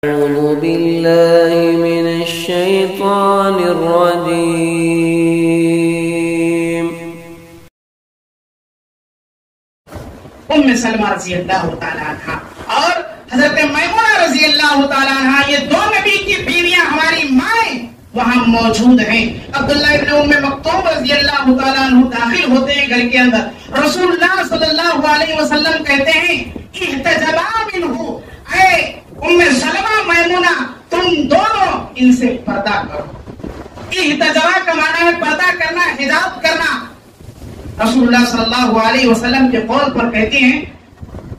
أعوذ بالله من الشيطان الرجيم سلمہ رضی اللہ تعالیٰ عنہ اور حضرت میمونہ رضی اللہ تعالیٰ عنہ، یہ دو نبی کی بیویاں ہماری مائیں وہاں موجود ہیں۔ عبداللہ ابن ام مکتوم رضی اللہ تعالیٰ عنہ داخل ہوتے ہیں گھر کے اندر، رسول اللہ صلی اللہ علیہ وسلم کہتے ہیں احتجبا منہ، اے ام سلمہ میمونہ تم دونوں ان سے پردہ کرو۔ احتجبا کا معنی ہے پردہ کرنا، حجاب کرنا۔ رسول اللہ صلی اللہ علیہ وسلم کے قول پر کہتے ہیں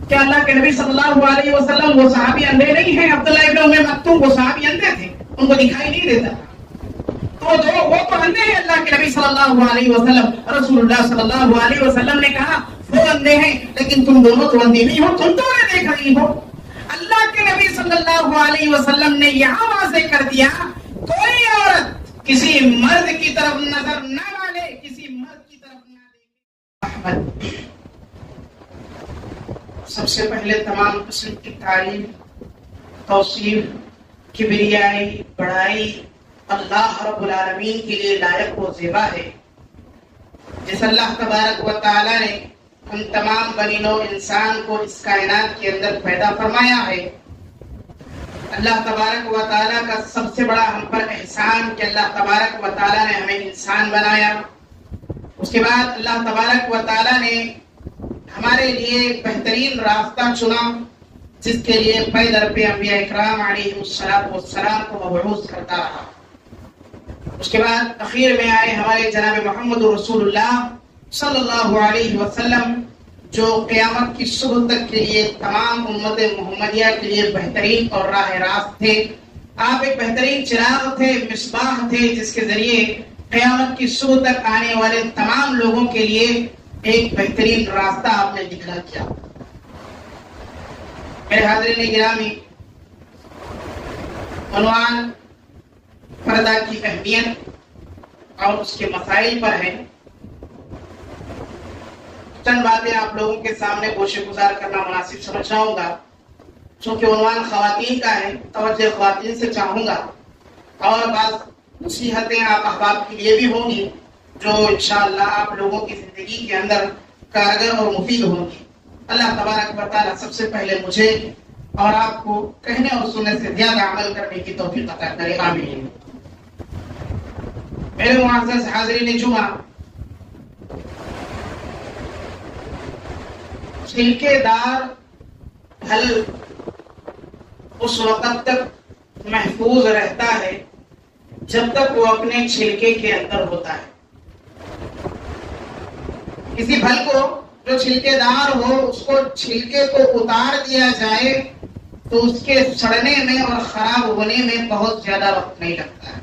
کہ اللہ کے نبی صلی اللہ علیہ وسلم وہ صحابی اندھے نہیں ہیں، عبداللہ ابن ام مکتوم وہ صحابی اندھے تھے، ان کو دکھائی نہیں دیتا، تو وہ تو اندھے ہیں۔ اللہ کے نبی صلی اللہ علیہ وسلم، رسول اللہ صلی اللہ علیہ وسلم نے کہا وہ اندھے ہیں لیکن تم دونوں تو اندھے نہیں ہو، تم تو انہیں دیکھ رہی ہو۔ اللہ کے نبی صلی اللہ علیہ وسلم نے یہاں واضح کر دیا کوئی عورت کسی مرد کی طرف نظر نہ ڈالے، کسی مرد کی طرف نہ دیکھے۔ سب سے پہلے تمام قسم کی تعریف، توصیف، کبریائی، بڑائی اللہ رب العالمین کے لیے لائق و زیبا ہے۔ جس اللہ تبارک و تعالی نے ہم تمام بنی نوع انسان کو اس کائنات کے اندر پیدا فرمایا ہے، اللہ تبارک و تعالی کا سب سے بڑا ہم پر احسان کہ اللہ تبارک و تعالی نے ہمیں انسان بنایا۔ اس کے بعد اللہ تبارک و تعالی نے ہمارے لیے بہترین راستہ چنا، جس کے لیے پے در پہ انبیاء اکرام علیہ السلام کو مبعوث کرتا رہا۔ اس کے بعد اخیر میں آئے ہمارے جناب محمد رسول اللہ صلی اللہ علیہ وسلم، جو قیامت کی صبح تک کے لیے تمام امت محمدیہ کے لیے بہترین اور راہ راست تھے۔ آپ ایک بہترین چراغ تھے، مصباح تھے، جس کے ذریعے قیامت کی صبح تک آنے والے تمام لوگوں کے لیے ایک بہترین راستہ آپ نے دکھلا کیا۔ میرے حاضرین گرامی، عنوان پردہ کی اہمیت اور اس کے مسائل پر ہے۔ چند باتیں آپ لوگوں کے سامنے گوشے گزار کرنا مناسب سمجھ رہا گا، چونکہ عنوان خواتین کا ہے، توجہ خواتین سے چاہوں گا، اور بعض نصیحتیں آپ احباب کے لیے بھی ہوں گی جو انشاءاللہ آپ لوگوں کی زندگی کے اندر کارگر اور مفید ہوں گی۔ اللہ تبارک و تعالیٰ سب سے پہلے مجھے اور آپ کو کہنے اور سننے سے زیادہ عمل کرنے کی توفیق عطا کرے، آمین۔ میرے معزز حاضرین جمعہ، چھلکے دار پھل اس وقت تک محفوظ رہتا ہے جب تک وہ اپنے چھلکے کے اندر ہوتا ہے۔ کسی پھل کو جو چھلکے دار ہو، اس کو چھلکے کو اتار دیا جائے تو اس کے سڑنے میں اور خراب ہونے میں بہت زیادہ وقت نہیں لگتا ہے۔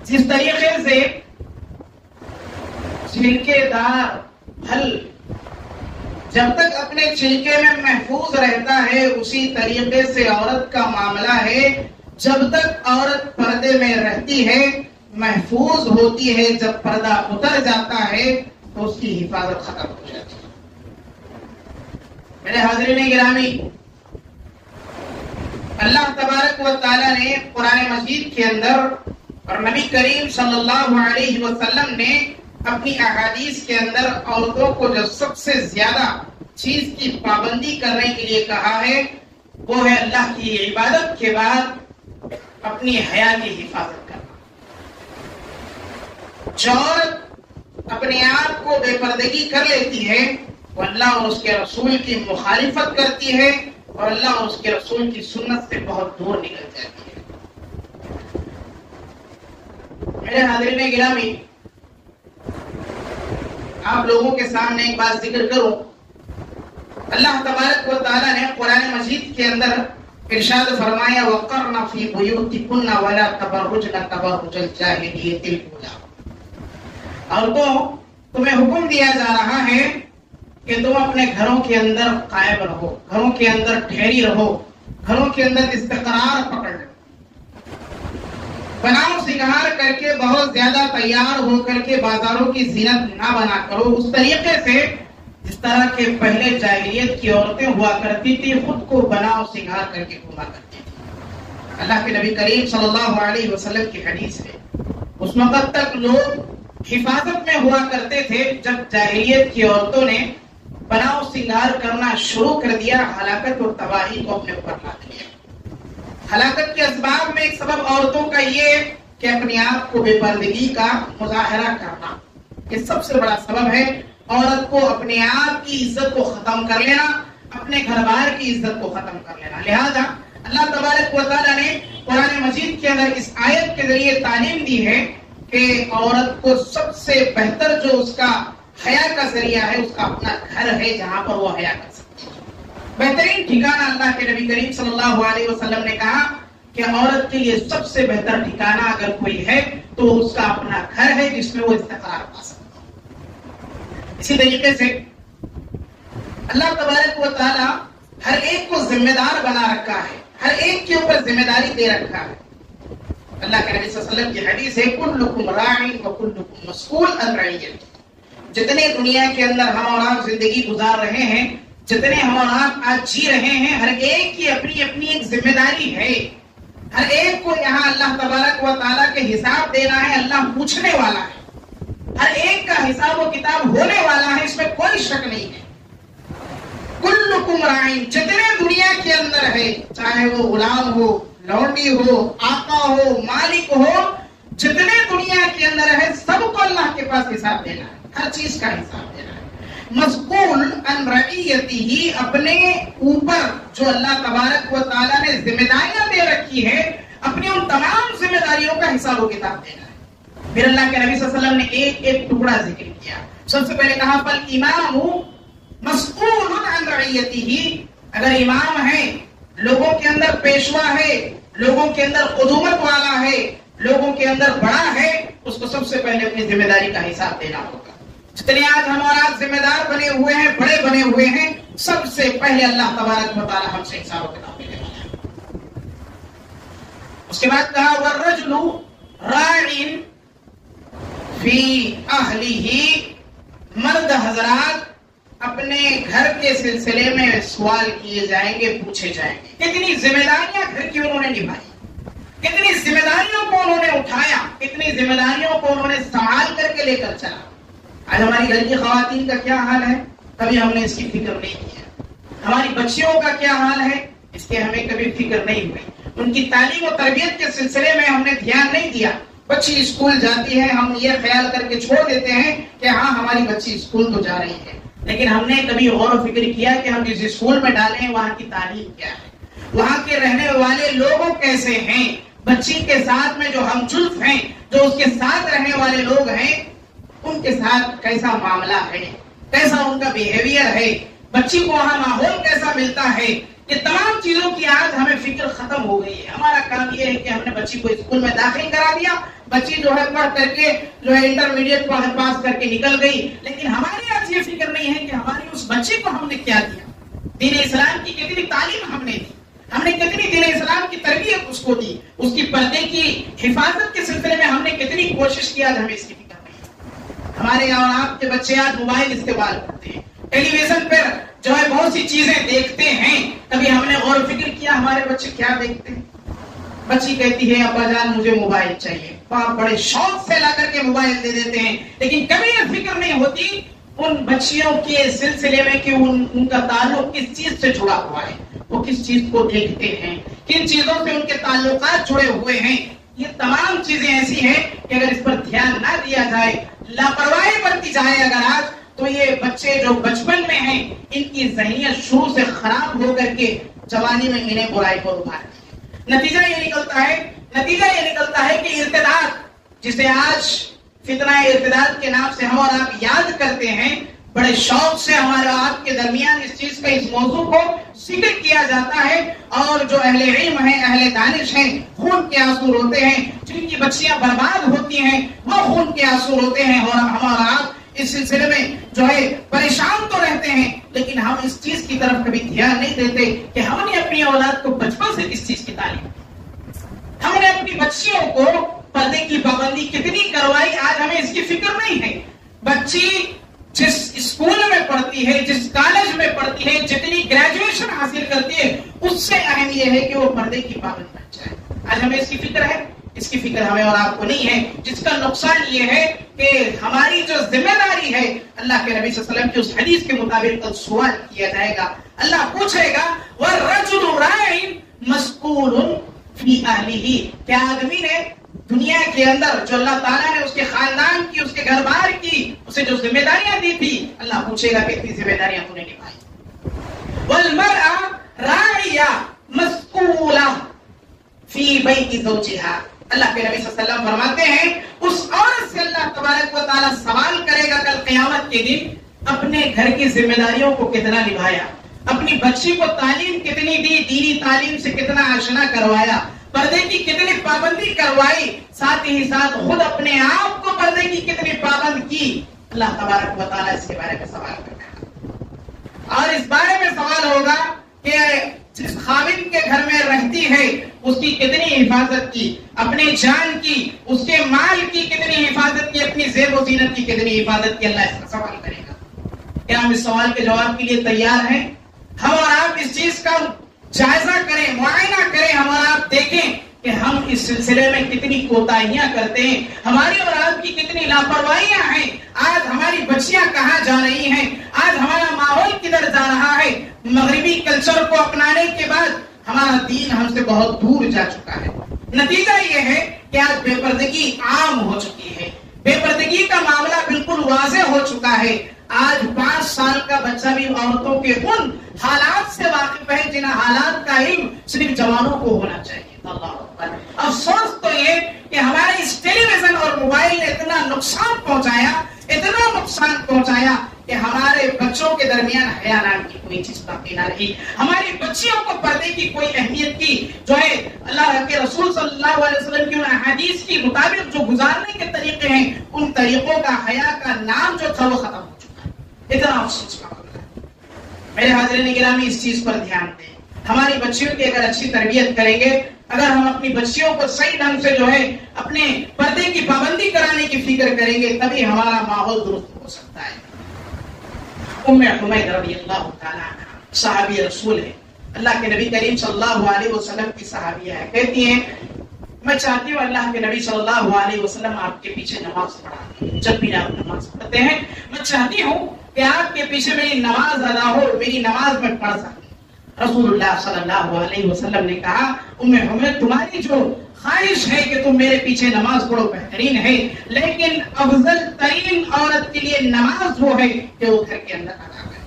جس طریقے سے چھلکے دار پھل جب تک اپنے چھلکے میں محفوظ رہتا ہے، اسی طریقے سے عورت کا معاملہ ہے۔ جب تک عورت پردے میں رہتی ہے، محفوظ ہوتی ہے، جب پردہ اتر جاتا ہے تو اس کی حفاظت ختم ہو جاتی ہے۔ میرے حاضرین گرامی، اللہ تبارک و تعالی نے قرآن مجید کے اندر اور نبی کریم صلی اللہ علیہ وسلم نے اپنی احادیث کے اندر عورتوں کو جو سب سے زیادہ چیز کی پابندی کرنے کے لیے کہا ہے، وہ ہے اللہ کی عبادت کے بعد اپنی حیا کی حفاظت کرنا۔ جو عورت اپنے آپ کو بے پردگی کر لیتی ہے، وہ اللہ اور اس کے رسول کی مخالفت کرتی ہے اور اللہ اور اس کے رسول کی سنت سے بہت دور نکل جاتی ہے۔ میرے حاضرین گرامی، آپ لوگوں کے سامنے ایک بات ذکر کروں۔ اللہ تبارک و تعالی نے قرآن مجید کے اندر ارشاد فرمایا وَقَرْنَ فِي بُيُوتِكُنَّ وَلَا تَبَرُّجْنَ تَبَرُّجَ الْجَاهِلِيَّةِ الْأُولَىٰ۔ عورتوں، تمہیں حکم دیا جا رہا ہے کہ تم اپنے گھروں کے اندر قائم رہو، گھروں کے اندر ٹھہری رہو، گھروں کے اندر استقرار پکڑ لو، بناؤ سنگار کر کے بہت زیادہ تیار ہو کر کے بازاروں کی زینت نہ بنا کرو، اس طریقے سے جس طرح کے پہلے جاہلیت کی عورتیں ہوا کرتی تھی، خود کو بناؤ سنگھار کر کے گھوما کرتی تھی۔ اللہ کے نبی کریم صلی اللہ علیہ وسلم کی حدیث ہے، اس وقت تک لوگ حفاظت میں ہوا کرتے تھے، جب جاہلیت کی عورتوں نے بناؤ سنگھار کرنا شروع کر دیا، ہلاکت اور تباہی کو اپنے اوپر لاد لیا۔ ہلاکت کے اسباب میں ایک سبب عورتوں کا یہ کہ اپنے آپ کو بے پردگی کا مظاہرہ کرنا، یہ سب سے بڑا سبب ہے۔ عورت کو اپنے آپ کی عزت کو ختم کر لینا، اپنے گھر بار کی عزت کو ختم کر لینا۔ لہذا اللہ تبارک و تعالیٰ نے قرآن مجید کے اندر اس آیت کے ذریعے تعلیم دی ہے کہ عورت کو سب سے بہتر جو اس کا حیا کا ذریعہ ہے، اس کا اپنا گھر ہے، جہاں پر وہ حیا کر سکتی ہے۔ بہترین ٹھکانہ اللہ کے نبی کریم صلی اللہ علیہ وسلم نے کہا کہ عورت کے لیے سب سے بہتر ٹھکانہ اگر کوئی ہے تو اس کا اپنا گھر ہے، جس میں وہ استقرار پا سکتا ہے۔ اسی طریقے سے اللہ تبارک و تعالی ہر ایک کو ذمہ دار بنا رکھا ہے، ہر ایک کے اوپر ذمہ داری دے رکھا ہے۔ اللہ کے نبی صلی اللہ علیہ وسلم کی حدیث ہے، کلکم راع و کلکم مسئول عن رعیتہ۔ جتنے دنیا کے اندر ہم اور آپ زندگی گزار رہے ہیں، جتنے ہم اور آپ آج جی رہے ہیں، ہر ایک کی اپنی اپنی ایک ذمہ داری ہے۔ ہر ایک کو یہاں اللہ تبارک و تعالیٰ کے حساب دینا ہے، اللہ پوچھنے والا ہے، ہر ایک کا حساب و کتاب ہونے والا ہے، اس میں کوئی شک نہیں ہے۔ کلکم راع، جتنے دنیا کے اندر ہے، چاہے وہ غلام ہو، لونڈی ہو، آقا ہو، مالک ہو، جتنے دنیا کے اندر ہے، سب کو اللہ کے پاس حساب دینا ہے، ہر چیز کا حساب دینا ہے۔ مسئول عن رعیتہ، اپنے اوپر جو اللہ تبارک و تعالیٰ نے ذمہ داریاں دے رکھی ہے، اپنی ان تمام ذمہ داریوں کا حساب و کتاب دینا ہے۔ پھر اللہ کے نبی صلی اللہ علیہ وسلم نے ایک ایک ٹکڑا ذکر کیا۔ سب سے پہلے کہا فالامام مسئول عن رعیتہ، اگر امام ہے، لوگوں کے اندر پیشوا ہے، لوگوں کے اندر قدومت والا ہے، لوگوں کے اندر بڑا ہے، اس کو سب سے پہلے اپنی ذمہ داری کا حساب دینا ہوگا۔ جتنے آج ہم اور آپ ذمہ دار بنے ہوئے ہیں، بڑے بنے ہوئے ہیں، سب سے پہلے اللہ تبارک و تعالی ہم سے حساب و کتاب لینے والا ہے۔ اس کے بعد کہا والرجل راع فی اہلہ، مرد حضرات اپنے گھر کے سلسلے میں سوال کیے جائیں گے، پوچھے جائیں گے۔ کتنی ذمہ داریاں گھر کی انہوں نے نبھائی، کتنی ذمہ داریوں کو انہوں نے اٹھایا، کتنی ذمہ داریوں کو انہوں نے سنبھال کر کے لے کر چلا۔ آج ہماری گھر کی خواتین کا کیا حال ہے، کبھی ہم نے اس کی فکر نہیں کیا۔ ہماری بچیوں کا کیا حال ہے، اس کے ہمیں کبھی فکر نہیں ہوئی۔ ان کی تعلیم و تربیت کے سلسلے میں ہم نے دھیان نہیں دیا۔ بچی اسکول جاتی ہے، ہم یہ خیال کر کے چھوڑ دیتے ہیں کہ ہاں ہماری بچی اسکول تو جا رہی ہے، لیکن ہم نے کبھی غور و فکر کیا کہ ہم جس اسکول میں ڈالیں وہاں کی تعلیم کیا ہے، وہاں کے رہنے والے لوگوں کیسے ہیں، بچی کے ساتھ میں جو ہم جلف ہیں، جو اس کے ساتھ رہنے والے لوگ ہیں، ان کے ساتھ کیسا معاملہ ہے، کیسا ان کا بیہیویئر ہے، بچی کو وہاں ماحول کیسا ملتا ہے۔ یہ تمام چیزوں کی آج ہمیں فکر ختم ہو گئی ہے۔ ہمارا کام یہ ہے کہ ہم نے بچی کو اسکول میں داخل کرا دیا، بچی جو ہے پڑھ کر کے جو ہے انٹرمیڈیٹ پاس کر کے نکل گئی، لیکن ہماری آج یہ فکر نہیں ہے کہ ہماری اس بچے کو ہم نے کیا دیا، دین اسلام کی کتنی تعلیم ہم نے دی، ہم نے کتنی دین اسلام کی تربیت اس کو دی، اس کی پردے کی حفاظت کے سلسلے میں ہم نے کتنی کوشش کی، آج ہمیں اس کی فکر نہیں ہے۔ ہمارے یہاں آپ کے بچے آج موبائل استعمال کرتے ہیں، ٹیلی ویژن پر جو ہے بہت سی چیزیں دیکھتے ہیں، کبھی ہم نے غور و فکر کیا ہمارے بچے کیا دیکھتے ہیں؟ بچی کہتی ہے ابا جان مجھے موبائل چاہیے، وہاں بڑے شوق سے لا کر کے موبائل دے دیتے ہیں، لیکن کبھی یہ فکر نہیں ہوتی ان بچیوں کے سلسلے میں کہ ان کا تعلق کس چیز سے جڑا ہوا ہے، وہ کس چیز کو دیکھتے ہیں، کن چیزوں سے ان کے تعلقات جڑے ہوئے ہیں۔ یہ تمام چیزیں ایسی ہیں کہ اگر اس پر دھیان نہ دیا جائے، لاپرواہی برتی جائے اگر آج، تو یہ بچے جو بچپن میں ہیں ان کی ذہنیت شروع سے خراب ہو کر کے جوانی میں انہیں برائی کو ابھارتی ہے۔ نتیجہ یہ نکلتا ہے کہ ارتداد، جسے آج فتنہ ارتداد کے نام سے ہم اور آپ یاد کرتے ہیں، بڑے شوق سے ہمارے آپ کے درمیان اس چیز کا، اس موضوع کو ذکر کیا جاتا ہے، اور جو اہل علم ہیں، اہل دانش ہیں، خون کے آنسو روتے ہیں، جن کی بچیاں برباد ہوتی ہیں وہ خون کے آنسو روتے ہیں، اور ہم اور آپ اس سلسلے میں جو ہے پریشان تو رہتے ہیں، لیکن ہم اس چیز کی طرف کبھی دھیان نہیں دیتے کہ ہم نے اپنی اولاد کو بچپن سے کس چیز کی تعلیم دی، ہم نے اپنی بچیوں کو پردے کی پابندی کتنی کروائی، آج ہمیں اس کی فکر نہیں ہے۔ بچی جس اسکول میں پڑھتی ہے، جس کالج میں پڑھتی ہے، جتنی گریجویشن حاصل کرتی ہے، اس سے اہم یہ ہے کہ وہ پردے کی پابند بن جائے۔ آج ہمیں اس کی فکر ہے؟ اس کی فکر ہمیں اور آپ کو نہیں ہے، جس کا نقصان یہ ہے کہ ہماری جو ذمہ داری ہے، اللہ کے نبی صلی اللہ علیہ وسلم کی اس حدیث کے مطابق کل سوال کیا جائے گا، اللہ پوچھے گا وَالرَّجُلُ رَاعٍ مَسْئُولٌ فِي أَهْلِهِ، کیا آدمی نے دنیا کے اندر جو اللہ تعالیٰ نے اس کے خاندان کی، اس کے گھر بار کی، اسے جو ذمہ داریاں دی تھی، اللہ پوچھے گا کہ اتنی ذمہ داریاں تو نے نبھائی۔ وَالْمَرْأَةُ رَاعِيَةٌ مَسْئُولَةٌ فِي بَيْتِ زَوْجِهَا، اللہ کے نبی صلی اللہ علیہ وسلم فرماتے ہیں اس عورت سے اللہ تبارک و تعالیٰ سوال کرے گا کل قیامت کے دن، اپنے گھر کی ذمہ داریوں کو کتنا نبھایا، اپنی بچی کو تعلیم کتنی دی، دینی تعلیم سے کتنا آشنا کروایا، پردے کی کتنی پابندی کروائی، ساتھ ہی ساتھ خود اپنے آپ کو پردے کی کتنی پابند کی۔ اللہ تبارک و تعالیٰ اس کے بارے میں سوال کرے گا، اور اس بارے میں سوال ہوگا کہ جس خاوند کے گھر میں رہتی ہے اس کی کتنی حفاظت کی، اپنی جان کی، اس کے مال کی کتنی حفاظت کی، اپنی زیب و زینت کی کتنی حفاظت کی، اللہ اس کا سوال کرے گا۔ کیا ہم اس سوال کے جواب کے لیے تیار ہیں؟ ہم اور آپ اس چیز کا جائزہ کریں، معائنہ کریں، ہم اور آپ دیکھیں کہ ہم اس سلسلے میں کتنی کوتاہیاں کرتے ہیں، ہماری اور آپ کی کتنی لاپرواہیاں ہیں۔ آج ہماری بچیاں کہاں جا رہی ہیں، آج ہمارا ماحول کدھر جا رہا ہے۔ مغربی کلچر کو اپنانے کے بعد ہمارا دین ہم سے بہت دور جا چکا ہے۔ نتیجہ یہ ہے کہ آج بے پردگی عام ہو چکی ہے، بے پردگی کا معاملہ بالکل واضح ہو چکا ہے۔ آج 5 سال کا بچہ بھی عورتوں کے ان حالات سے واقف ہے جن حالات کا علم صرف جوانوں کو ہونا چاہیے۔ اللہ اکبر۔ افسوس تو یہ کہ ہمارے اس ٹیلی ویژن اور موبائل نے اتنا نقصان پہنچایا، اتنا نقصان پہنچایا کہ ہمارے بچوں کے درمیان حیا نام کی کوئی چیز باقی نہ رہی۔ ہماری بچیوں کو پردے کی کوئی اہمیت کی جو ہے اللہ کے رسول صلی اللہ علیہ وسلم کی ان احادیث کے مطابق جو گزارنے کے طریقے ہیں، ان طریقوں کا حیا کا نام جو تھا وہ ختم ہو چکا ہے۔ اتنا افسوس کا معاملہ ہے۔ میرے حاضرین گرامی، اس چیز پر دھیان دیں۔ ہماری بچیوں کی اگر اچھی تربیت کریں گے، اگر ہم اپنی بچیوں کو صحیح ڈھنگ سے جو ہے اپنے پردے کی پابندی کرانے کی فکر کریں گے، تبھی ہمارا ماحول درست ہو سکتا ہے۔ ام حمید رضی اللہ تعالیٰ عنہ صحابی رسول ہے، اللہ کے نبی کریم صلی اللہ علیہ وسلم کی صحابیہ ہے، کہتی ہیں میں چاہتی ہوں اللہ کے نبی صلی اللہ علیہ وسلم آپ کے پیچھے نماز پڑھا، جب بھی آپ نماز پڑھتے ہیں میں چاہتی ہوں کہ آپ کے پیچھے میری نماز ادا ہو، میری نماز میں پڑھ سکوں۔ رسول اللہ صلی اللہ علیہ وسلم نے کہا ام حمید تمہاری جو خواہش ہے کہ تم میرے پیچھے نماز پڑھو بہترین ہے، لیکن افضل ترین عورت کے لیے نماز وہ ہے کہ وہ گھر کے اندر ادا کرے۔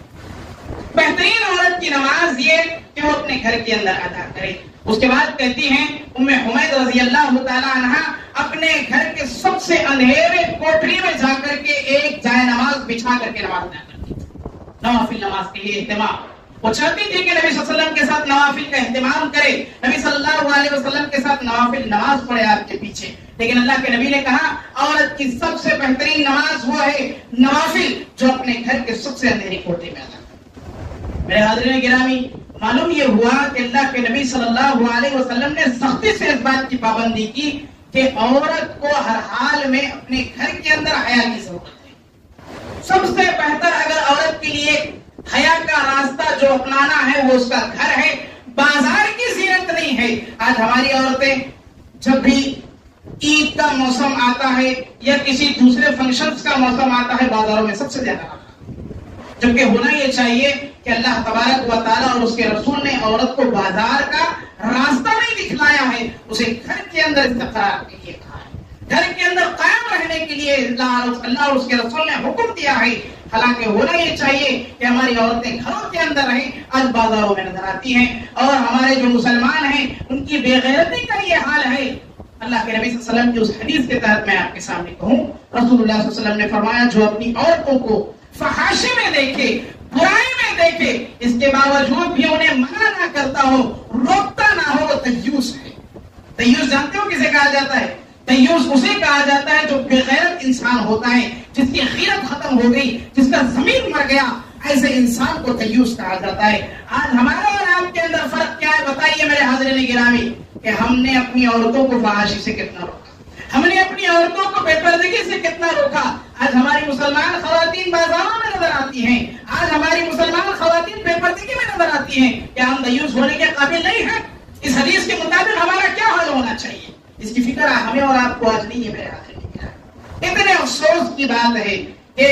بہترین عورت کی نماز یہ کہ وہ اپنے گھر کے اندر ادا کرے۔ اس کے بعد کہتی ہیں ام حمید رضی اللہ تعالی عنہا اپنے گھر کے سب سے اندھیرے کوٹری میں جا کر کے ایک جائے نماز بچھا کر کے نماز ادا کرتی تھی۔ نوافل نماز کے لیے اہتمام، وہ چاہتی تھی کہ نبی صلی اللہ علیہ وسلم کے ساتھ نوافل کا اہتمام کرے، نبی صلی اللہ علیہ وسلم کے ساتھ نوافل نماز پڑھے آپ کے پیچھے۔ لیکن اللہ کے نبی نے کہا عورت کی سب سے بہترین نماز وہ ہے نوافل جو اپنے گھر کے سب سے اندھیری کوٹری میں ادا کرے۔ میرے حاضرین گرامی، معلوم یہ ہوا کہ اللہ کے نبی صلی اللہ علیہ وسلم نے سختی سے اس بات کی پابندی کی کہ عورت کو ہر حال میں اپنے گھر کے اندر حیا کی ضرورت ہے۔ سب سے بہتر اگر عورت کے لیے حیا کا راستہ جو اپنانا ہے وہ اس کا گھر ہے، بازار کی زینت نہیں ہے۔ آج ہماری عورتیں جب بھی عید کا موسم آتا ہے یا کسی دوسرے فنکشنز کا موسم آتا ہے بازاروں میں سب سے زیادہ آتا ہے، جبکہ ہونا یہ چاہیے کہ اللہ تبارک و تعالیٰ اور اس کے رسول نے عورت کو بازار کا راستہ نہیں دکھلایا ہے، اسے گھر کے اندر استقرار کے لیے کہا ہے، گھر کے اندر قائم رہنے کے لیے اللہ اور اس کے رسول نے حکم دیا ہے۔ حالانکہ ہونا یہ چاہیے کہ ہماری عورتیں گھروں کے اندر رہیں، آج بازاروں میں نظر آتی ہیں، اور ہمارے جو مسلمان ہیں ان کی بے غیرتی کا یہ حال ہے۔ اللہ کے نبی صلی اللہ علیہ وسلم کی اس حدیث کے تحت میں آپ کے سامنے کہوں، رسول اللہ صلی اللہ علیہ وسلم نے فرمایا جو اپنی عورتوں کو فحاشی میں دیکھے، برائی میں دیکھے، اس کے باوجود بھی انہیں منع نہ کرتا ہو، روکتا نہ ہو، وہ دیوس ہے۔ دیوس جانتے ہو کسے کہا جاتا ہے؟ دیوس اسے کہا جاتا ہے جو بے غیرت انسان ہوتا ہے، جس کی غیرت ختم ہو گئی، جس کا ضمیر مر گیا، ایسے انسان کو دیوس کہا جاتا ہے۔ آج ہمارے اور آپ کے اندر فرق کیا ہے بتائیے میرے حاضرین گرامی، کہ ہم نے اپنی عورتوں کو فحاشی سے کتنا روکا، ہم نے اپنی عورتوں کو بے پردگی سے کتنا روکا۔ آج ہماری مسلمان خواتین بازاروں میں نظر آتی ہیں، آج ہماری مسلمان خواتین بے پردگی میں نظر آتی ہیں. کیا ہم دیوس ہونے کے قابل نہیں ہیں؟ اس حدیث کے مطابق ہمارا کیا حال ہونا چاہیے؟ اس کی فکر ہمیں اور آپ کو آج نہیں ہے. میرے آخر میں اتنے افسوس کی بات ہے کہ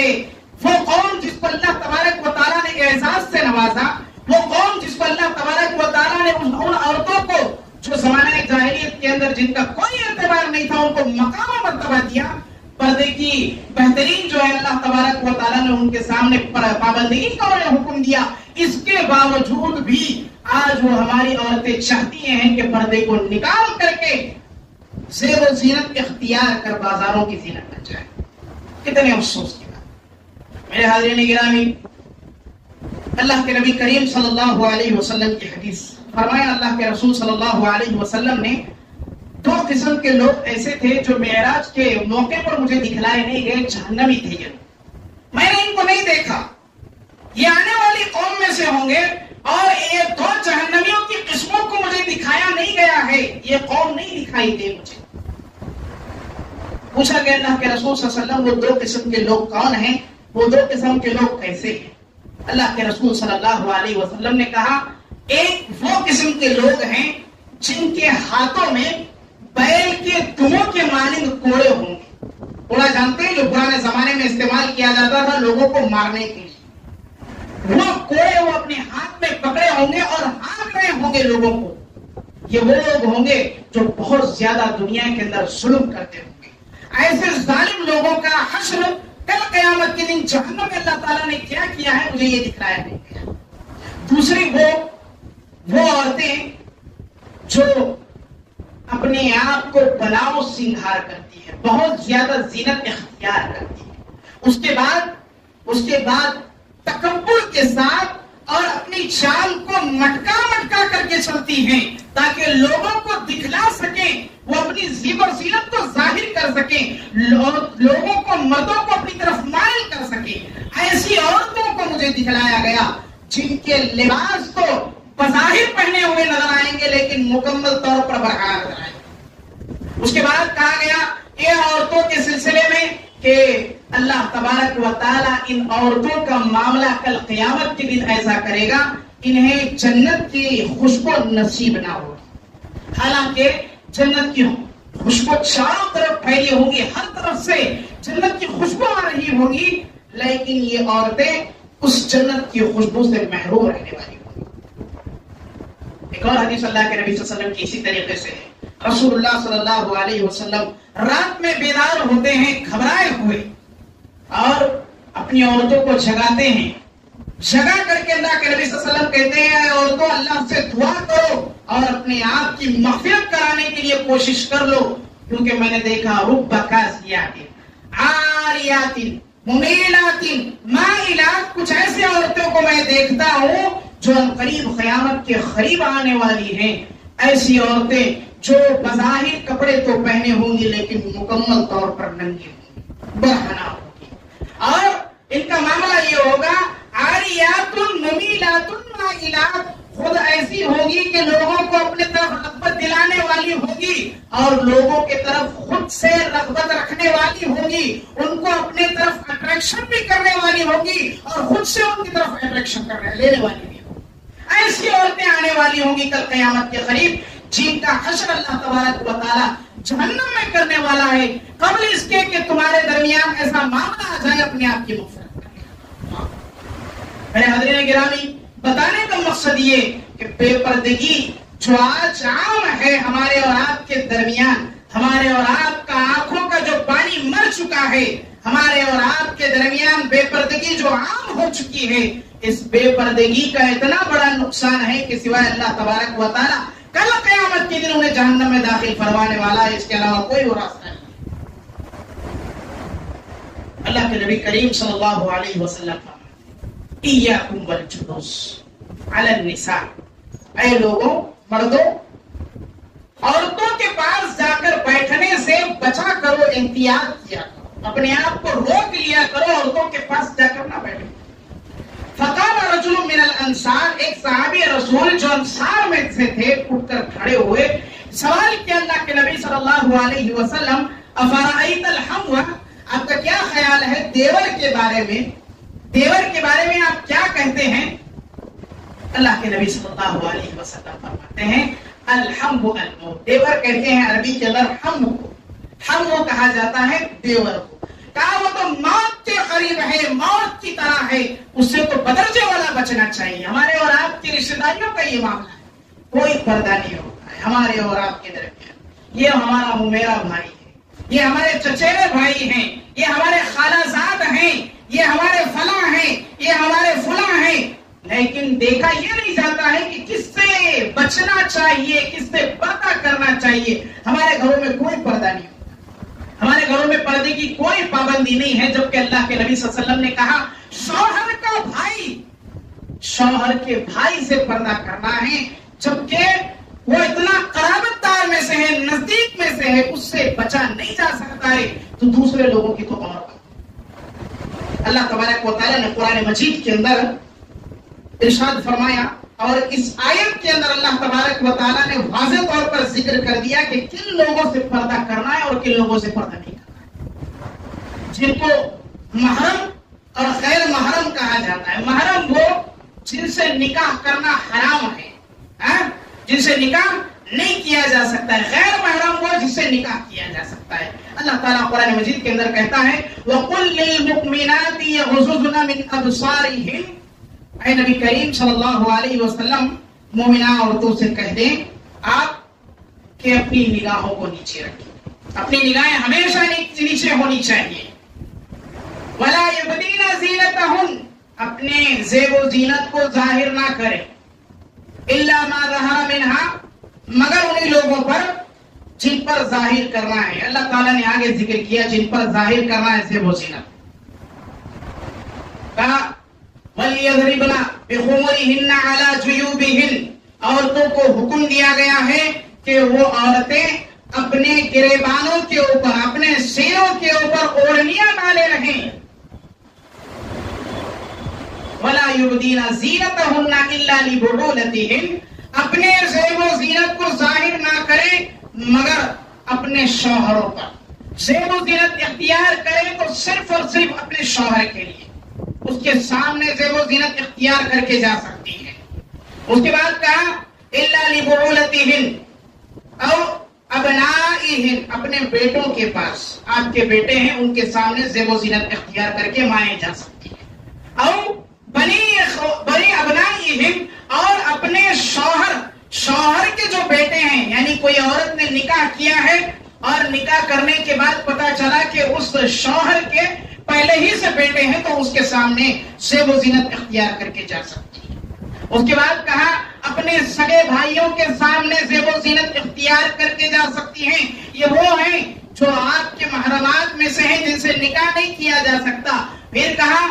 وہ قوم جس کو اللہ تبارک و تعالیٰ نے اعزاز سے نوازا، وہ قوم جس کو اللہ تبارک و تعالیٰ نے ان عورتوں کو جو زمانہ جاہلیت کے اندر جن کا کوئی اعتبار نہیں تھا ان کو مقام و مرتبہ دیا، پردے کی بہترین جو ہے اللہ تبارک و تعالیٰ نے ان کے سامنے پابندی کا حکم دیا، اس کے باوجود بھی آج وہ ہماری عورتیں چاہتی ہیں کہ پردے کو نکال کر کے زیب و زینت اختیار کر بازاروں کی زینت بن جائے. کتنے افسوس کی بات. میرے حاضرین گرامی، اللہ کے نبی کریم صلی اللہ علیہ وسلم کی حدیث فرمایا، اللہ کے رسول صلی اللہ علیہ وسلم نے 2 قسم کے لوگ ایسے تھے جو معراج کے موقع پر مجھے دکھلائے نہیں گئے، جہنمی تھے. یہ میں نے ان کو نہیں دیکھا، یہ آنے والی قوم میں سے ہوں گے، اور یہ 2 جہنمیوں کی قسموں کو مجھے دکھایا نہیں گیا ہے، یہ قوم نہیں دکھائی دے مجھے. پوچھا کہ اللہ کے رسول صلی اللہ علیہ وسلم وہ 2 قسم کے لوگ کون ہیں، وہ 2 قسم کے لوگ کیسے ہیں؟ اللہ کے رسول صلی اللہ علیہ وسلم نے کہا، ایک وہ قسم کے لوگ ہیں جن کے ہاتھوں میں بیل کے دموں کے مانند کوڑے ہوں گے. کوڑا جانتے ہیں جو پرانے زمانے میں استعمال کیا جاتا تھا لوگوں کو مارنے کے لیے. وہ کوڑے وہ اپنے ہاتھ میں پکڑے ہوں گے اور ہانک رہے ہوں گے لوگوں کو. یہ وہ لوگ ہوں گے جو بہت زیادہ دنیا کے اندر ظلم کرتے ہوں گے. ایسے ظالم لوگوں کا حشر کل قیامت کے دن جہنم میں اللہ تعالیٰ نے کیا کیا ہے مجھے یہ دکھلایا نہیں گیا. دوسری وہ عورتیں جو اپنے آپ کو بناؤ سنگھار کرتی ہے، بہت زیادہ زینت اختیار کرتی ہے، اس کے بعد تکبر کے ساتھ اور اپنی چال کو مٹکا کر کے چلتی ہیں تاکہ لوگوں کو دکھلا سکیں، وہ اپنی زیب و زینت کو ظاہر کر سکیں، لوگوں کو مردوں کو اپنی طرف مائل کر سکیں. ایسی عورتوں کو مجھے دکھلایا گیا جن کے لباس تو بظاہر پہنے ہوئے نظر آئیں گے لیکن مکمل طور پر برقرار نظر آئیں گے. اس کے بعد کہا گیا یہ عورتوں کے سلسلے میں کہ اللہ تبارک و تعالیٰ ان عورتوں کا معاملہ کل قیامت کے دن ایسا کرے گا انہیں جنت کی خوشبو نصیب نہ ہوگی. حالانکہ جنت کی خوشبو چاروں طرف پھیلی ہوگی، ہر طرف سے جنت کی خوشبو آ رہی ہوگی، لیکن یہ عورتیں اس جنت کی خوشبو سے محروم رہنے والی ہوگی. ایک اور حدیث اللہ کے نبی صلی اللہ علیہ وسلم کی اسی طریقے سے ہے. رسول اللہ صلی اللہ علیہ وسلم رات میں بیدار ہوتے ہیں گھبرائے ہوئے اور اپنی عورتوں کو جگاتے ہیں. جگا کر کے اللہ کے نبی صلی اللہ علیہ وسلم کہتے ہیں اے عورتوں اللہ سے دعا کرو اور اپنے آپ کی مغفرت کرانے کے لیے کوشش کر لو، کیونکہ میں نے دیکھا رب کاسیات عاریات ممیلات مائلات، کچھ ایسے عورتوں کو میں دیکھتا ہوں جو قریب قیامت کے قریب آنے والی ہیں. ایسی عورتیں جو بظاہر کپڑے تو پہنے ہوں گی لیکن مکمل طور پر ننگی ہوں گی، برہنہ ہوں گی، اور ان کا معاملہ یہ ہوگا عاریات ممیلات مائلات، خود ایسی ہوگی کہ لوگوں کو اپنے طرف رغبت دلانے والی ہوگی اور لوگوں کے طرف خود سے رغبت رکھنے والی ہوگی، ان کو اپنے طرف اٹریکشن بھی کرنے والی ہوگی اور خود سے ان کی طرف اٹریکشن کرنے لینے والی بھی ہوگی. ایسی عورتیں آنے والی ہوں گی کل قیامت کے قریب جن کا حشر اللہ تبارک و تعالیٰ جہنم میں کرنے والا ہے قبل اس کے کہ تمہارے درمیان ایسا معاملہ آ جائے اپنے آپ کی مغفرت کرنے. میرے حاضرین گرامی، بتانے کا مقصد یہ کہ بے پردگی جو آج عام ہے ہمارے اور آپ کے درمیان، ہمارے اور آپ کا آنکھوں کا جو پانی مر چکا ہے، ہمارے اور آپ کے درمیان بے پردگی جو عام ہو چکی ہے، اس بے پردگی کا اتنا بڑا نقصان ہے کہ سوائے اللہ تبارک و تعالیٰ کل قیامت کے دن انہیں جہنم میں داخل فرمانے والا ہے، اس کے علاوہ کوئی اور راستہ نہیں. اللہ کے نبی کریم صلی اللہ علیہ وسلم ایاکم والجلوس علی النساء، اے لوگوں، مردوں، عورتوں کے پاس جا کر بیٹھنے سے بچا کرو، احتیاط کیا کرو، اپنے آپ کو روک لیا کرو، عورتوں کے پاس جا کر نہ بیٹھو. فقال رجل من الانصار، ایک صحابی رسول جو انصار میں سے تھے اٹھ کر کھڑے ہوئے، سوال کیا اللہ کے نبی صلی اللہ علیہ وسلم افرأیت الحمو، آپ کا کیا خیال ہے دیور کے بارے میں؟ دیور کے بارے میں آپ کیا کہتے ہیں؟ اللہ کے نبی صلی اللہ علیہ وسلم فرماتے ہیں الحم الموت، دیور کہتے ہیں عربی کے اندر ہم کو کہا جاتا ہے دیور کو. کہا وہ تو موت کے قریب ہے، موت کی طرح ہے، اس سے تو بدرجے والا بچنا چاہیے. ہمارے اور آپ کی رشتے داریوں کا یہ معاملہ ہے، کوئی پردہ نہیں ہوتا ہے ہمارے اور آپ کے درمیان. یہ ہمارا میرا بھائی ہے، یہ ہمارے چچیرے بھائی ہیں، یہ ہمارے خالہ زاد ہیں، یہ ہمارے فلاں ہیں، یہ ہمارے فلاں ہیں. لیکن دیکھا یہ نہیں جاتا ہے کہ کس سے بچنا چاہیے، کس سے پردہ کرنا چاہیے. ہمارے گھروں میں کوئی پردہ نہیں ہوتا، ہمارے گھروں میں پردے کی کوئی پابندی نہیں ہے، جبکہ اللہ کے نبی صلی اللہ علیہ وسلم نے کہا شوہر کا بھائی، شوہر کے بھائی سے پردہ کرنا ہے، جبکہ وہ اتنا قرابت دار میں سے ہے، نزدیک میں سے ہے، اس سے بچا نہیں جا سکتا ہے تو دوسرے لوگوں کی تو اور. اللہ تبارک و تعالیٰ نے قرآن مجید کے اندر ارشاد فرمایا، اور اس آیت کے اندر اللہ تبارک و تعالیٰ نے واضح طور پر ذکر کر دیا کہ کن لوگوں سے پردہ کرنا ہے اور کن لوگوں سے پردہ نہیں کرنا ہے. جن کو محرم اور غیر محرم کہا جاتا ہے. محرم وہ جن سے نکاح کرنا حرام ہے، جن سے نکاح نہیں کیا جا سکتا ہے. غیر محرم وہ جس سے نکاح کیا جا سکتا ہے. اللہ تعالیٰ قرآن مجید کے اندر کہتا ہے وَقُلْ لِلْمُؤْمِنَاتِ يَغْضُضْنَ مِنْ أَبْصَارِهِنَّ، اے نبی کریم صلی اللہ علیہ وسلم مومنہ عورتوں سے کہہ دیں آپ کہ اپنی نگاہوں کو نیچے رکھیں، اپنی نگاہیں ہمیشہ نیچے ہونی چاہیے. وَلَا يُبْدِينَ زِينَتَهُنَّ، اپنے زیب و زینت کو ظاہر نہ کریں. إِلَّا مَا ظَهَرَ مِنْهَا، مگر انہی لوگوں پر جن پر ظاہر کرنا ہے. اللہ تعالیٰ نے آگے ذکر کیا جن پر ظاہر کرنا ہے زیب و زینت. کہا وَلْيَضْرِبْنَ بِخُمُرِهِنَّ عَلَى جُيُوبِهِنَّ، عورتوں کو حکم دیا گیا ہے کہ وہ عورتیں اپنے گریبانوں کے اوپر، اپنے سینوں کے اوپر اوڑھنیاں ڈالے رہیں. وَلَا يُبْدِينَ زِينَتَهُنَّ إِلَّا لِبُعُولَتِهِنَّ، اپنے زیب و زینت کو ظاہر نہ کریں مگر اپنے شوہروں پر. زیب و زینت اختیار کریں تو صرف اور صرف اپنے شوہر کے لیے، اس کے سامنے زیب و زینت اختیار کر کے جا سکتی ہے. اس کے بعد کہا إِلَّا لِبُعُولَتِهِنَّ أَوْ أَبْنَائِهِنَّ، اپنے بیٹوں کے پاس، آپ کے بیٹے ہیں ان کے سامنے زیب و زینت اختیار کر کے مائیں جا سکتی ہے. أَوْ بنی ابنائِهِنَّ، اور اپنے شوہر کے جو بیٹے ہیں، یعنی کوئی عورت نے نکاح کیا ہے اور نکاح کرنے کے بعد پتا چلا کہ اس شوہر کے پہلے ہی سے بیٹے ہیں تو اس کے سامنے زیب و زینت اختیار کر کے جا سکتی ہے. اس کے بعد کہا اپنے سگے بھائیوں کے سامنے زیب و زینت اختیار کر کے جا سکتی ہیں. یہ وہ ہیں جو آپ کے محرمات میں سے ہیں جن سے نکاح نہیں کیا جا سکتا. پھر کہا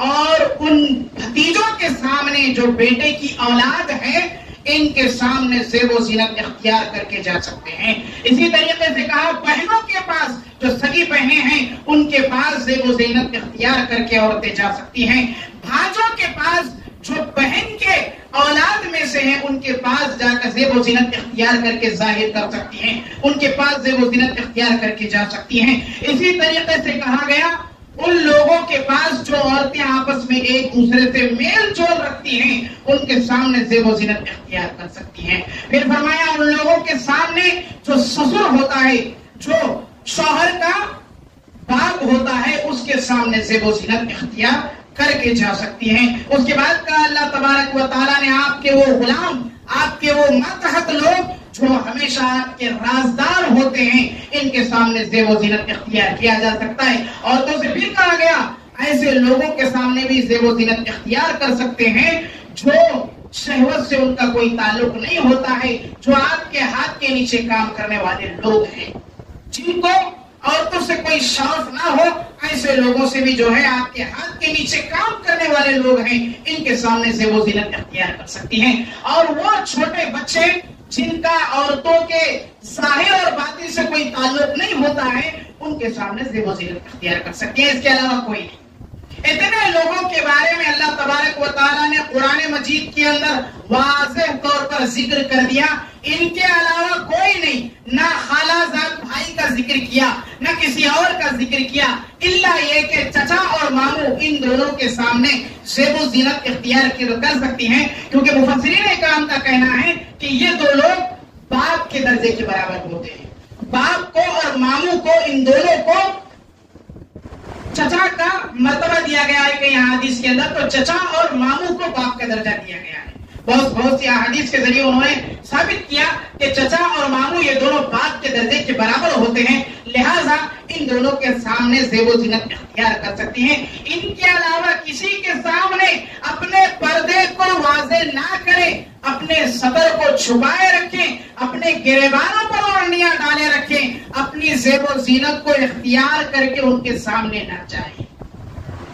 اور ان بھتیجوں کے سامنے جو بیٹے کی اولاد ہے ان کے سامنے زیب و زینت اختیار کر کے جا سکتے ہیں. اسی طریقے سے کہا بہنوں کے پاس، جو سگی بہنیں ہیں ان کے پاس زیب و زینت اختیار کر کے عورتیں جا سکتی ہیں. بھانجوں کے پاس، جو بہن کے اولاد میں سے ہیں ان کے پاس جا کر زیب و زینت اختیار کر کے ظاہر کر سکتی ہیں، ان کے پاس زیب و زینت اختیار کر کے جا سکتی ہیں. اسی طریقے سے کہا گیا ان لوگوں کے پاس جو عورتیں آپس میں ایک دوسرے سے میل جول رکھتی ہیں ان کے سامنے زیب و زینت اختیار کر سکتی ہیں. پھر فرمایا ان لوگوں کے سامنے جو سسر ہوتا ہے، جو شوہر کا باپ ہوتا ہے، اس کے سامنے زیب و زینت اختیار کر کے جا سکتی ہیں. اس کے بعد کہا اللہ تبارک و تعالیٰ نے آپ کے وہ غلام، آپ کے وہ ماتحت لوگ جو ہمیشہ آپ کے رازدار ہوتے ہیں، ان کے سامنے زیب و زینت اختیار کیا جا سکتا ہے. عورتوں سے پھر کہا گیا ایسے لوگوں کے سامنے بھی زیب و زینت اختیار کر سکتے ہیں جو شہوت سے ان کا کوئی تعلق نہیں ہوتا ہے، جو آپ کے ہاتھ کے نیچے کام کرنے والے لوگ ہیں، جن کو عورتوں سے کوئی شوق نہ ہو. ایسے لوگوں سے بھی جو ہے آپ کے ہاتھ کے نیچے کام کرنے والے لوگ ہیں، ان کے سامنے زیب و زینت اختیار کر سکتی ہیں. اور وہ چھوٹے بچے جن کا عورتوں کے ظاہر اور باطن سے کوئی تعلق نہیں ہوتا ہے، ان کے سامنے زیب و زینت اختیار کر سکتی ہیں. اس کے علاوہ کوئی نہیں. اتنے لوگوں کے بارے میں اللہ تبارک و تعالیٰ نے قرآن مجید کے اندر واضح طور پر ذکر کر دیا. ان کے علاوہ کوئی نہیں، نہ خالہ زاد بھائی کا ذکر کیا، نہ کسی اور کا ذکر کیا، الا یہ کہ چچا اور ماموں ان دونوں کے سامنے زیب و زینت اختیار کر سکتی ہیں، کیونکہ مفسرین کرام کا کہنا ہے کہ یہ دو لوگ باپ کے درجے کے برابر ہوتے ہیں. باپ کو اور ماموں کو، ان دونوں کو چچا کا مرتبہ دیا گیا ہے کہ یہاں حدیث کے اندر، تو چچا اور ماموں کو باپ کا درجہ دیا گیا ہے. بہت سی احادیث کے ذریعے انہوں نے ثابت کیا کہ چچا اور ماموں یہ دونوں باپ کے درجے کے برابر ہوتے ہیں، لہذا ان دونوں کے سامنے زیب و زینت اختیار کر سکتی ہیں. ان کے علاوہ کسی کے سامنے اپنے پردے کو واضح نہ کریں، اپنے صدر کو چھپائے رکھیں، اپنے گریبانوں پر اوڑھنیاں ڈالے رکھیں، اپنی زیب و زینت کو اختیار کر کے ان کے سامنے نہ جائیں.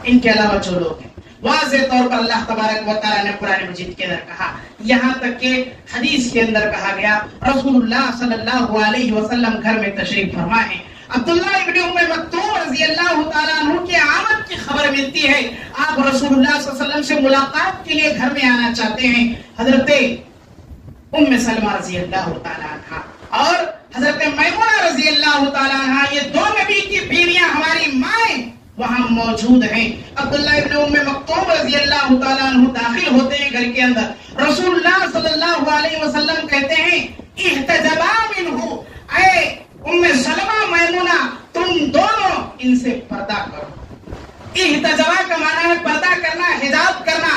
ان کے علاوہ جو لوگ ہیں، واضح طور پر اللہ تبارک و تعالیٰ نے قرآن مجید کے اندر کہا، یہاں تک کہ حدیث کے اندر کہا گیا، رسول اللہ صلی اللہ علیہ وسلم گھر میں تشریف فرما ہے. عبداللہ ابن ام مکتوم رضی اللہ تعالیٰ عنہ کی آمد کی خبر ملتی ہے. آپ رسول اللہ صلی اللہ علیہ وسلم سے ملاقات کے لیے گھر میں آنا چاہتے ہیں. حضرت ام سلمہ رضی اللہ تعالیٰ عنہ اور حضرت میمونہ رضی اللہ تعالیٰ عنہ، یہ دو نبی کی بیویاں، ہماری مائیں وہاں موجود ہیں. عبداللہ ابن ام مکتوم رضی اللہ تعالیٰ عنہ داخل ہوتے ہیں گھر کے اندر. رسول اللہ صلی اللہ علیہ وسلم کہتے ہیں، احتجبا منہ، اے ام سلمہ میمونہ، تم دونوں ان سے پردہ کرو. احتجبا کا معنی ہے پردہ کرنا، حجاب کرنا.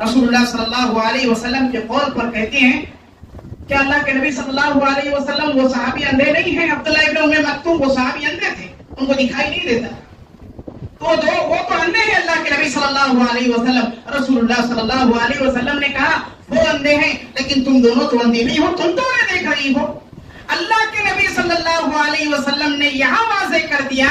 رسول اللہ صلی اللہ علیہ وسلم کے قول پر کہتے ہیں کہ اللہ کے نبی صلی اللہ علیہ وسلم وہ صحابی اندھے نہیں ہیں. عبداللہ ابن ام مکتوم وہ صحابی اندھے تھے، ان کو دکھائی نہیں دیتا. وہ تو اندھے ہیں اللہ کے نبی صلی اللہ علیہ وسلم. رسول اللہ صلی اللہ علیہ وسلم نے کہا وہ اندھے ہیں، لیکن تم دونوں تو اندھے نہیں ہو، تم تو انہیں دیکھ رہی ہو. اللہ کے نبی صلی اللہ علیہ وسلم نے یہاں واضح کر دیا،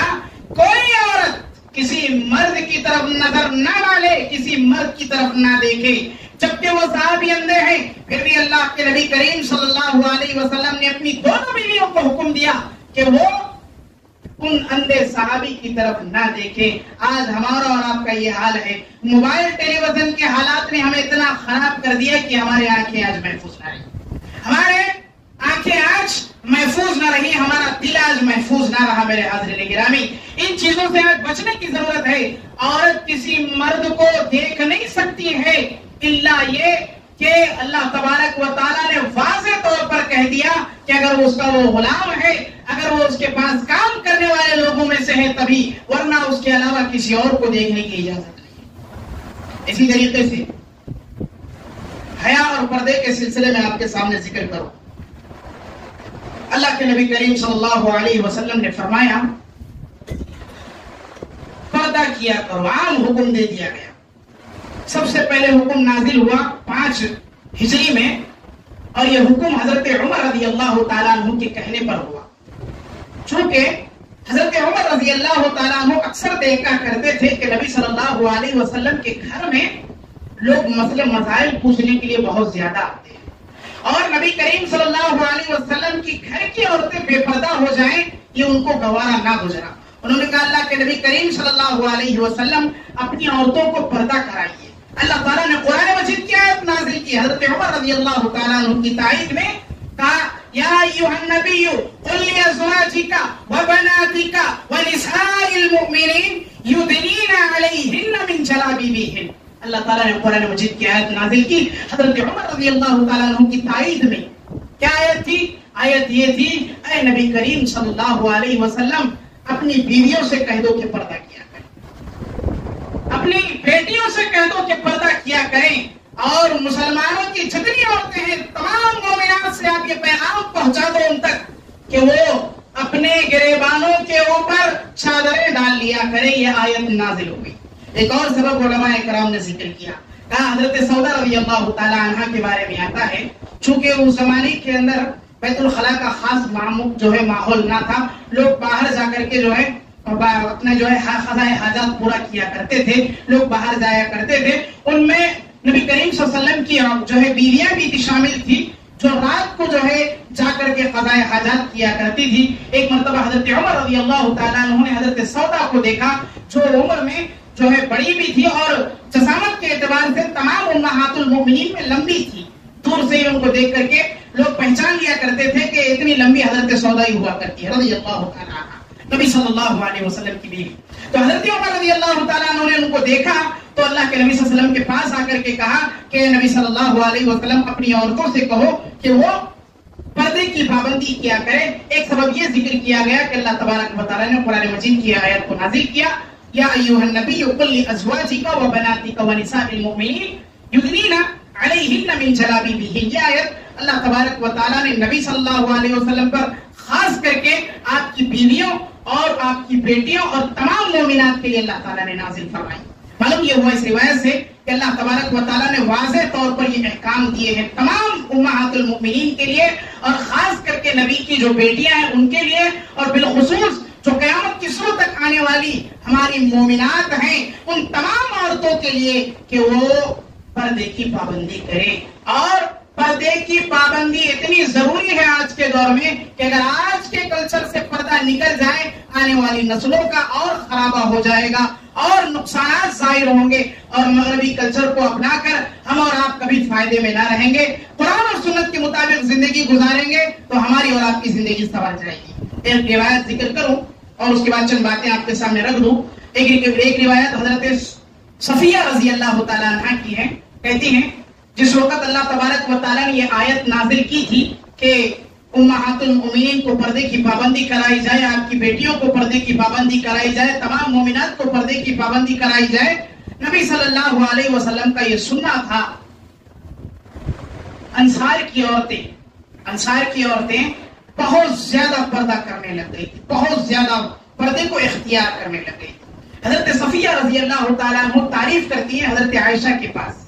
کوئی عورت کسی مرد کی طرف نظر نہ ڈالے، کسی مرد کی طرف نہ دیکھے. جبکہ وہ صحابی اندھے ہیں، پھر بھی اللہ کے نبی کریم صلی اللہ علیہ وسلم نے اپنی دونوں بیویوں کو حکم دیا کہ وہ ان اندھے صحابی کی طرف نہ دیکھیں. آج ہمارا اور آپ کا یہ حال ہے. موبائل ٹیلی ویژن کے حالات نے ہمیں اتنا خراب کر دیا کہ ہمارے آنکھیں آج محفوظ نہ رہی، ہمارے آنکھیں آج محفوظ نہ رہی، ہمارا دل آج محفوظ نہ رہا. میرے حاضرین گرامی، ان چیزوں سے آج بچنے کی ضرورت ہے. عورت کسی مرد کو دیکھ نہیں سکتی ہے الا یہ کہ اللہ تبارک و تعالیٰ نے واضح طور پر کہہ دیا کہ اگر اس کا وہ غلام ہے، اگر وہ اس کے پاس کام کرنے والے لوگوں میں سے ہے تبھی، ورنہ اس کے علاوہ کسی اور کو دیکھنے کی اجازت نہیں. اسی طریقے سے حیا اور پردے کے سلسلے میں آپ کے سامنے ذکر کرو. اللہ کے نبی کریم صلی اللہ علیہ وسلم نے فرمایا پردہ کیا کرو، عام حکم دے دیا گیا. سب سے پہلے حکم نازل ہوا 5 ہجری میں، اور یہ حکم حضرت عمر رضی اللہ تعالیٰ عنہ کے کہنے پر ہوا. چونکہ حضرت عمر رضی اللہ تعالیٰ عنہ اکثر دیکھا کرتے تھے کہ نبی صلی اللہ علیہ وسلم کے گھر میں لوگ مسئلے مسائل پوچھنے کے لیے بہت زیادہ آتے ہیں، اور نبی کریم صلی اللہ علیہ وسلم کی گھر کی عورتیں بے پردہ ہو جائیں یہ ان کو گوارا نہ گزرا. انہوں نے کہا اللہ کے نبی کریم صلی اللہ علیہ وسلم اپنی عورتوں کو پردہ کرائیے. اللہ تعالیٰ نے قرآن مجید کی آیت نازل کی. حضرت عمر رضی اللہ تعالیٰ عنہ کی تائید میں کہا یا ایھا النبی قل لازواجک وبناتک ونساء المؤمنین یدنین علیہن من جلابیبہن. اللہ تعالیٰ نے قرآن مجید کی آیت نازل کی حضرت عمر رضی اللہ تعالیٰ عنہ کی تائید میں. کیا آیت تھی؟ آیت یہ تھی، اے نبی کریم صلی اللہ علیہ وسلم اپنی بیویوں سے کہہ دو کہ پردہ کیا کریں، اپنی بیٹیوں سے کہہ دو کہ پردہ کیا کریں، اور مسلمانوں کی جتنی عورتیں ہیں تمام مومنات سے آپ یہ پیغام پہنچا دو ان تک کہ وہ اپنے گریبانوں کے اوپر چادریں ڈال لیا کریں. یہ آیت نازل ہو گئی. ایک اور سبب علماء کرام نے ذکر کیا، کہا حضرت سودا رضی اللہ تعالی عنہا کے بارے میں آتا ہے، چونکہ اس زمانے کے اندر بیت الخلاء کا خاص ماحول نہ تھا، لوگ باہر جا کر کے اپنا قضائے حاجات پورا کیا کرتے تھے، لوگ باہر جایا کرتے تھے. ان میں نبی کریم صلی اللہ علیہ وسلم کی بیویاں بھی شامل تھی جو رات کو جا کر کے قضائے حاجات کیا کرتی تھی. ایک مرتبہ حضرت عمر رضی اللہ تعالیٰ عنہ نے حضرت سودا کو دیکھا جو عمر میں جو ہے بڑی بھی تھی اور جسامت کے اعتبار سے تمام امہات المؤمنین میں لمبی تھی. دور سے ہی ان کو دیکھ کر کے لوگ پہچان لیا کرتے تھے کہ اتنی لمبی حضرت سودا ہی ہوا کرتی ہے رضی اللہ تعالیٰ عنہ، نبی صلی اللہ علیہ وسلم کی بیوی. تو حضرت عمر رضی اللہ تعالیٰ عنہ نے ان کو دیکھا تو اللہ کے نبی صلی اللہ علیہ وسلم کے پاس آ کر کے کہا کہ نبی صلی اللہ علیہ وسلم اپنی عورتوں سے کہو کہ وہ پردے کی پابندی کیا کرے. ایک سبب یہ ذکر کیا گیا کہ اللہ تبارک و تعالیٰ نے قرآن مجید کی آیت کو نازل کیا، یا ایھا النبی قل لازواجک وبناتک ونساء المؤمنین یدنین علیہن من جلابیبہن. یہ آیت اللہ تبارک و تعالیٰ نے نبی صلی اللہ علیہ وسلم پر خاص کر کے آپ کی بیویوں اور آپ کی بیٹیوں اور تمام مومنات کے لیے اللہ تعالیٰ نے نازل فرمائی. معلوم یہ ہوا اس روایت سے کہ اللہ تبارک و تعالیٰ نے واضح طور پر یہ احکام دیے ہیں تمام امہات المؤمنین کے لیے، اور خاص کر کے نبی کی جو بیٹیاں ہیں ان کے لیے، اور بالخصوص جو قیامت کی صبح تک آنے والی ہماری مومنات ہیں ان تمام عورتوں کے لیے کہ وہ پردے کی پابندی کریں. اور پردے کی پابندی اتنی ضروری ہے آج کے دور میں کہ اگر آج کے کلچر سے پردہ نکل جائے آنے والی نسلوں کا اور خرابہ ہو جائے گا اور نقصانات ظاہر ہوں گے، اور مغربی کلچر کو اپنا کر ہم اور آپ کبھی فائدے میں نہ رہیں گے. قرآن اور سنت کے مطابق زندگی گزاریں گے تو ہماری اور آپ کی زندگی سنور جائے گی. ایک روایت ذکر کروں اور اس کے بعد چند باتیں آپ کے سامنے رکھ دوں. ایک روایت حضرت صفیہ رضی اللہ تعالیٰ عنہ کی ہے. کہتی ہیں جس وقت اللہ تبارک و تعالیٰ نے یہ آیت نازل کی تھی کہ امہات المؤمنین کو پردے کی پابندی کرائی جائے، آپ کی بیٹیوں کو پردے کی پابندی کرائی جائے، تمام مومنات کو پردے کی پابندی کرائی جائے، نبی صلی اللہ علیہ وسلم کا یہ سننا تھا. انصار کی عورتیں بہت زیادہ پردہ کرنے لگ گئی تھی، بہت زیادہ پردے کو اختیار کرنے لگ گئی تھی. حضرت صفیہ رضی اللہ تعالیٰ عنہ تعریف کرتی ہیں حضرت عائشہ کے پاس،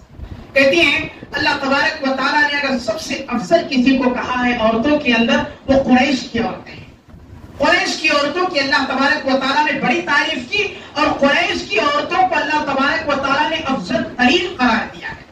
کہتی ہیں اللہ تبارک و تعالیٰ نے اگر سب سے افضل کسی کو کہا ہے عورتوں کے اندر وہ قریش کی عورتیں ہیں. قریش کی عورتوں کی اللہ تبارک و تعالیٰ نے بڑی تعریف کی، اور قریش کی عورتوں کو اللہ تبارک و تعالیٰ نے افضل ترین قرار دیا ہے.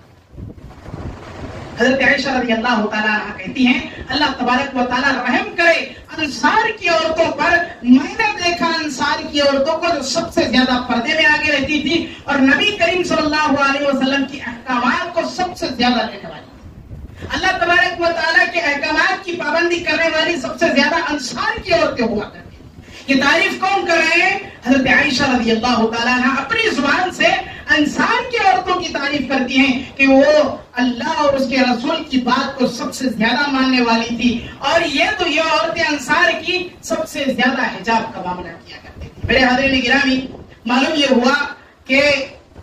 حضرت عائشہ رضی اللہ تعالیٰ عنہ کہتی ہیں اللہ تبارک و تعالیٰ رحم کرے انصار کی عورتوں پر. میں نے دیکھا انصار کی عورتوں کو جو سب سے زیادہ پردے میں آگے رہتی تھی اور نبی کریم صلی اللہ علیہ وسلم کی احکامات کو سب سے زیادہ لینے والی، اللہ تبارک و تعالیٰ کے احکامات کی پابندی کرنے والی سب سے زیادہ انصار کی عورتیں ہوا کرتی. یہ تعریف کون کر رہے ہیں؟ حضرت عائشہ رضی اللہ تعالیٰ عنہ اپنی زبان سے انصار کی عورتوں کی تعریف کرتی ہیں کہ وہ اللہ اور اس کے رسول کی بات کو سب سے زیادہ ماننے والی تھی، اور یہ عورتیں انصار کی سب سے زیادہ حجاب کا معاملہ کیا کرتی تھی. میرے حاضرین گرامی، معلوم یہ ہوا کہ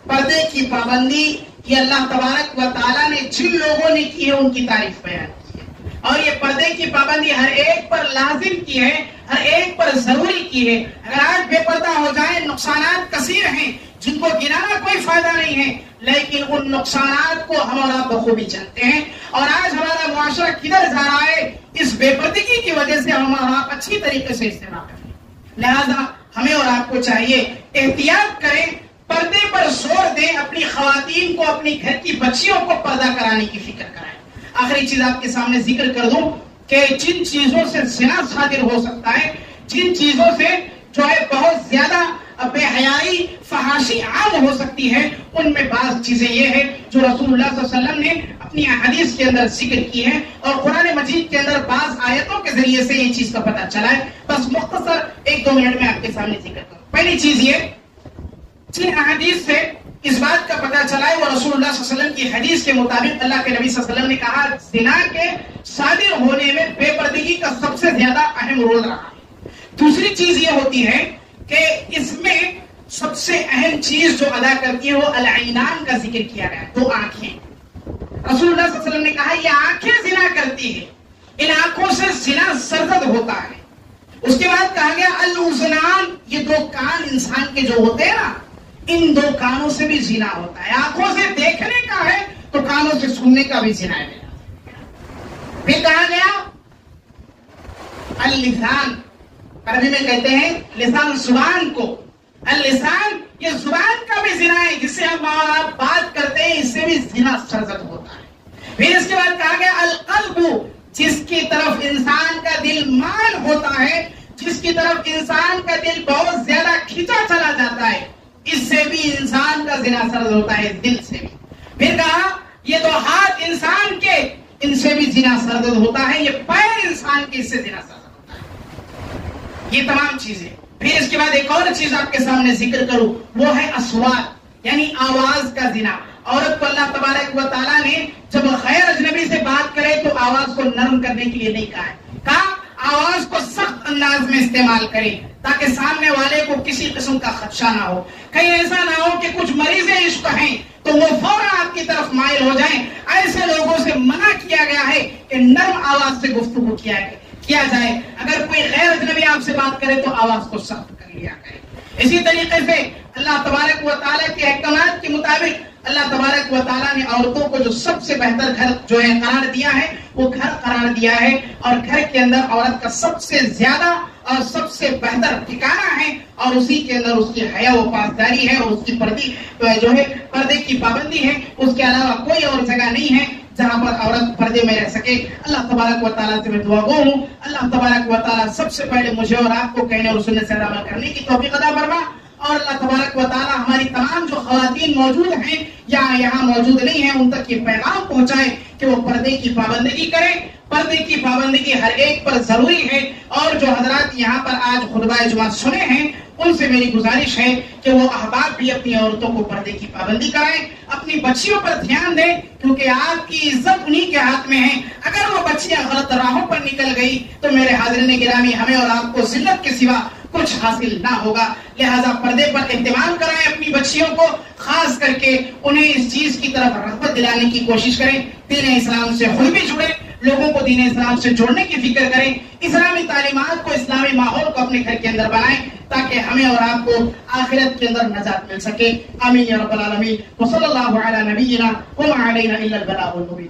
پردے کی پابندی یہ اللہ تبارک و تعالیٰ نے جن لوگوں نے کی ہے ان کی تعریف بیان کی ہے، اور یہ پردے کی پابندی ہر ایک پر لازم کی ہے، ہر ایک پر ضروری کی ہے. اگر آج بے پردہ ہو جائے نقصانات کثیر ہیں جن کو گنانا کوئی فائدہ نہیں ہے، لیکن ان نقصانات کو ہم اور آپ بخوبی جانتے ہیں. اور آج ہمارا معاشرہ کدھر جا رہا ہے؟ اس بے پردگی کی وجہ سے ہم اور آپ اچھی طریقے سے استعمال کریں. لہذا ہمیں اور آپ کو چاہیے احتیاط کریں، پردے پر زور دیں، اپنی خواتین کو، اپنی گھر کی بچیوں کو پردہ کرانے کی فکر کرائیں. آخری چیز آپ کے سامنے ذکر کر دوں کہ جن چیزوں سے زنا صادر ہو سکتا ہے، جن چیزوں سے جو ہے بہت زیادہ بے حیائی، فحاشی عام ہو سکتی ہے، ان میں بعض چیزیں یہ ہیں جو رسول اللہ صلی اللہ علیہ وسلم نے اپنی حدیث کے اندر ذکر کی ہے، اور قرآن مجید کے اندر بعض آیتوں کے ذریعے سے یہ چیز کا پتہ چلا ہے. بس مختصر 1-2 منٹ میں آپ کے سامنے ذکر کروں. پہلی چیز یہ، جن احادیث سے اس بات کا پتہ چلا ہے وہ رسول اللہ صلی اللہ علیہ وسلم کی حدیث کے مطابق اللہ کے نبی صلی اللہ علیہ وسلم نے کہا زنا کے صادر ہونے میں بے پردگی کا سب سے زیادہ اہم رول رہا ہے. دوسری چیز یہ ہوتی ہے کہ اس میں سب سے اہم چیز جو ادا کرتی ہے وہ العینان کا ذکر کیا گیا ہے، 2 آنکھیں. رسول اللہ صلی اللہ علیہ وسلم نے کہا یہ آنکھیں زنا کرتی ہیں، ان آنکھوں سے زنا سرزد ہوتا ہے. اس کے بعد کہا گیا الاذنان، یہ 2 کان انسان کے جو ہوتے ہیں نا، ان 2 کانوں سے بھی زنا ہوتا ہے. آنکھوں سے دیکھنے کا ہے تو کانوں سے سننے کا بھی زنا ہے. پھر کہا گیا اللسان، عربی میں کہتے ہیں لسان، زبان کو. اللسان، یہ زبان کا بھی زنا ہے، جس سے ہم اور آپ بات کرتے ہیں، اس سے بھی زنا سرزد ہوتا ہے. پھر اس کے بعد کہا گیا القلب، جس کی طرف انسان کا دل مائل ہوتا ہے، جس کی طرف انسان کا دل بہت زیادہ کھینچا چلا جاتا ہے، اس سے بھی انسان کا زنا سرد ہوتا ہے، دل سے بھی. پھر کہا یہ 2 ہاتھ انسان کے، ان سے بھی زنا سرد ہوتا ہے، یہ پیر انسان کے، اس سے زنا سرد ہوتا ہے. یہ تمام چیزیں. پھر اس کے بعد ایک اور چیز آپ کے سامنے ذکر کروں، وہ ہے اصوات، یعنی آواز کا زنا. عورت کو اللہ تبارک و تعالیٰ نے جب غیر اجنبی سے بات کرے تو آواز کو نرم کرنے کے لیے نہیں کہا ہے، کہا آواز کو سخت انداز میں استعمال کرے تاکہ سامنے والے کو کسی قسم کا خدشہ نہ ہو. کہیں ایسا نہ ہو کہ کچھ مریض عشق ہیں تو وہ فوراً آپ کی طرف مائل ہو جائیں. ایسے لوگوں سے منع کیا گیا ہے کہ نرم آواز سے گفتگو کیا جائے. اگر کوئی غیر اجنبی آپ سے بات کرے تو آواز کو سخت کر لیا کرے. اسی طریقے سے اللہ تبارک و تعالیٰ کے احکامات کے مطابق اللہ تبارک و تعالیٰ نے عورتوں کو جو سب سے بہتر گھر جو ہے قرار دیا ہے، وہ گھر قرار دیا ہے. اور گھر کے اندر عورت کا سب سے زیادہ اور سب سے بہتر ٹھکانہ ہے، اور اسی کے اندر اس کی حیا و پاسداری ہے، اور اس کی پردے کی پابندی ہے. اس کے علاوہ کوئی اور جگہ نہیں ہے جہاں پر عورت پردے میں رہ سکے. اللہ تبارک و تعالیٰ سے میں دعا گو ہوں، اللہ تبارک و تعالیٰ سب سے پہلے مجھے اور آپ کو کہنے اور سننے سے عمل کرنے کی توفیق عطا فرما. اور اللہ تبارک و تعالیٰ ہماری تمام جو خواتین موجود ہیں یا یہاں موجود نہیں ہیں ان تک یہ پیغام پہنچائے کہ وہ پردے کی پابندگی کریں. پردے کی پابندگی ہر ایک پر ضروری ہے. اور جو حضرات یہاں پر آج خطبہ جمعہ سنے ہیں ان سے میری گزارش ہے کہ وہ احباب بھی اپنی عورتوں کو پردے کی پابندی کرائیں، اپنی بچیوں پر دھیان دیں، کیونکہ آپ کی عزت انہی کے ہاتھ میں ہے. اگر وہ بچیاں غلط راہوں پر نکل گئی تو میرے حاضرین گرامی ہمیں اور آپ کو ذلت کے سوا کچھ حاصل نہ ہوگا. لہذا پردے پر اہتمام کرائیں اپنی بچیوں کو، خاص کر کے انہیں اس چیز کی طرف رغبت دلانے کی کوشش کریں. دین اسلام سے خود بھی جڑیں، لوگوں کو دین اسلام سے جوڑنے کی فکر کریں، اسلامی تعلیمات کو، اسلامی ماحول کو اپنے گھر کے اندر بنائیں تاکہ ہمیں اور آپ کو آخرت کے اندر نجات مل سکے. آمین یا رب العالمین. وصلی اللہ علی نبینا وما علینا الا البلاغ المبین.